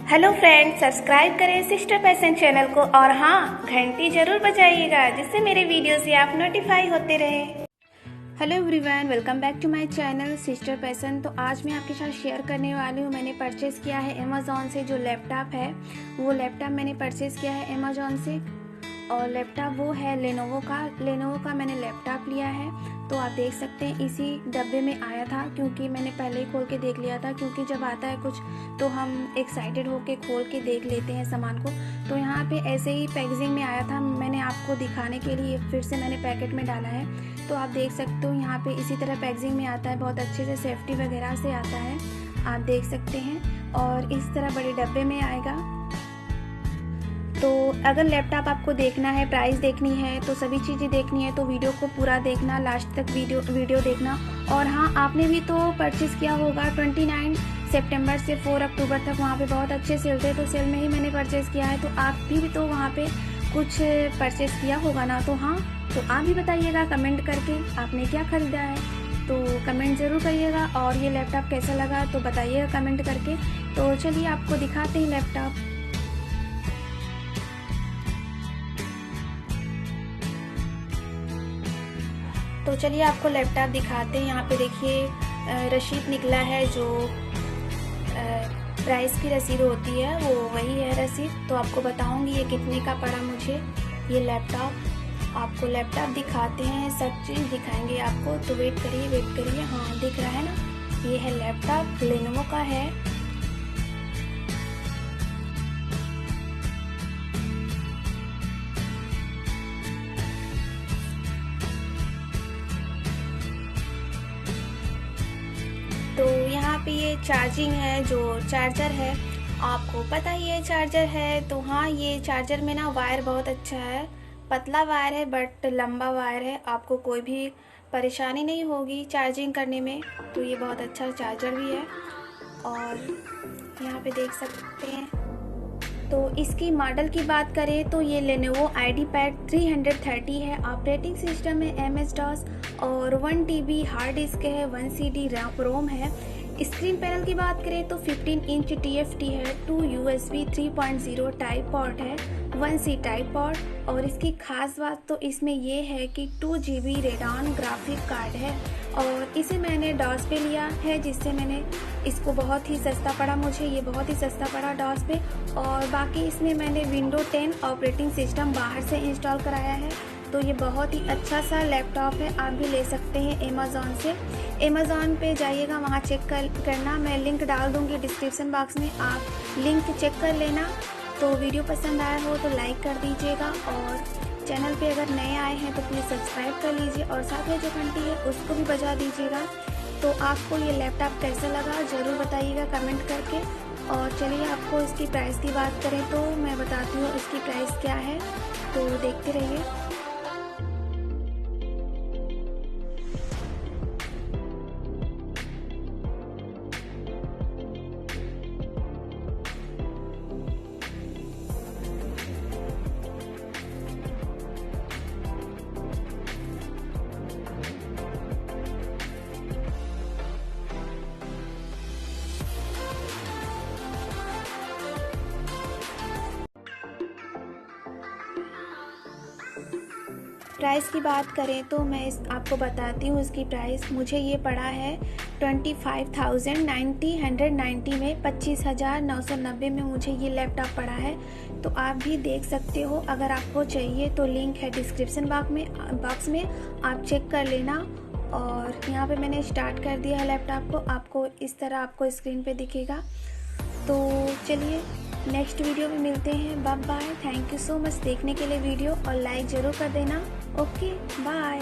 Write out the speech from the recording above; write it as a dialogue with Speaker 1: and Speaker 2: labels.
Speaker 1: Hello friends, subscribe करें sister passion channel को और हाँ, घंटी जरूर बजाइएगा जिससे मेरे वीडियो से आप नोटिफाई होते रहे। Hello everyone, welcome back to my channel sister passion. तो आज मैं आपके साथ शेयर करने वाली हूँ, मैंने परचेज़ किया है अमेज़ॉन से जो लैपटॉप है, वो लैपटॉप मैंने परचेज़ किया है अमेज़ॉन से। और लैपटॉप वो है लेनोवो का मैंने लैपटॉप लिया है। तो आप देख सकते हैं इसी डब्बे में आया था, क्योंकि मैंने पहले ही खोल के देख लिया था, क्योंकि जब आता है कुछ तो हम एक्साइटेड होके खोल के देख लेते हैं सामान को। तो यहाँ पे ऐसे ही पैकेजिंग में आया था, मैंने आपको दिखाने के लिए फिर से मैंने पैकेट में डाला है। तो आप देख सकते हो यहाँ पे इसी तरह पैकेजिंग में आता है, बहुत अच्छे से सेफ्टी वगैरह से आता है, आप देख सकते हैं। और इस तरह बड़े डब्बे में आएगा। तो अगर लैपटॉप आपको देखना है, प्राइस देखनी है, तो सभी चीज़ें देखनी है, तो वीडियो को पूरा देखना, लास्ट तक वीडियो देखना। और हाँ, आपने भी तो परचेज़ किया होगा 29 सितंबर से 4 अक्टूबर तक, वहाँ पे बहुत अच्छे सेल थे, तो सेल में ही मैंने परचेज़ किया है। तो आप भी तो वहाँ पे कुछ परचेज़ किया होगा ना। तो हाँ, तो आप भी बताइएगा कमेंट करके आपने क्या ख़रीदा है, तो कमेंट ज़रूर करिएगा। और ये लैपटॉप कैसा लगा तो बताइएगा कमेंट करके। तो चलिए आपको दिखाते हैं लैपटॉप। तो चलिए आपको लैपटॉप दिखाते हैं। यहाँ पे देखिए रसीद निकला है, जो प्राइस की रसीद होती है वो वही है रसीद। तो आपको बताऊंगी ये कितने का पड़ा मुझे ये लैपटॉप। आपको लैपटॉप दिखाते हैं, सब चीज़ दिखाएंगे आपको। तो वेट करिए। हाँ, दिख रहा है ना, ये है लैपटॉप, लेनोवो का है। तो यहाँ पे ये चार्जिंग है, जो चार्जर है, आपको पता ही है चार्जर है। तो हाँ, ये चार्जर में ना वायर बहुत अच्छा है, पतला वायर है बट लंबा वायर है, आपको कोई भी परेशानी नहीं होगी चार्जिंग करने में। तो ये बहुत अच्छा चार्जर भी है। और यहाँ पे देख सकते हैं। तो इसकी मॉडल की बात करें तो ये लेनोवो आईडियापैड 330 है। ऑपरेटिंग सिस्टम है MS-DOS और 1 TB हार्ड डिस्क है, 1 CD रोम है। स्क्रीन पैनल की बात करें तो 15 इंच TFT है, 2 USB 3.0 टाइप पोर्ट है, 1 C टाइप पोर्ट। और इसकी खास बात तो इसमें ये है कि 2 GB रेडॉन ग्राफिक कार्ड है। और इसे मैंने डॉस पे लिया है, जिससे मैंने इसको बहुत ही सस्ता पड़ा, मुझे ये बहुत ही सस्ता पड़ा डॉस पे। और बाकी इसमें मैंने विंडो 10 ऑपरेटिंग सिस्टम बाहर से इंस्टॉल कराया है। तो ये बहुत ही अच्छा सा लैपटॉप है, आप भी ले सकते हैं अमेज़ॉन से। अमेज़ॉन पे जाइएगा, वहाँ चेक करना, मैं लिंक डाल दूँगी डिस्क्रिप्शन बॉक्स में, आप लिंक चेक कर लेना। तो वीडियो पसंद आया हो तो लाइक कर दीजिएगा, और चैनल पे अगर नए आए हैं तो प्लीज़ सब्सक्राइब कर लीजिए, और साथ में जो घंटी है उसको भी बजा दीजिएगा। तो आपको ये लैपटॉप कैसा लगा ज़रूर बताइएगा कमेंट करके। और चलिए आपको इसकी प्राइस की बात करें तो मैं बताती हूँ इसकी प्राइस क्या है, तो देखते रहिए। प्राइस की बात करें तो मैं आपको बताती हूँ इसकी प्राइस। मुझे ये पड़ा है 25,190 में, 25,990 में मुझे ये लैपटॉप पड़ा है। तो आप भी देख सकते हो, अगर आपको चाहिए तो लिंक है डिस्क्रिप्शन बॉक्स में, आप चेक कर लेना। और यहाँ पे मैंने स्टार्ट कर दिया है लैपटॉप को, आपको इस तरह आपको स्क्रीन पे दिखेगा। तो चलिए नेक्स्ट वीडियो में मिलते हैं, bye bye. Thank you so much देखने के लिए वीडियो, और लाइक ज़रूर कर देना। Okay, bye.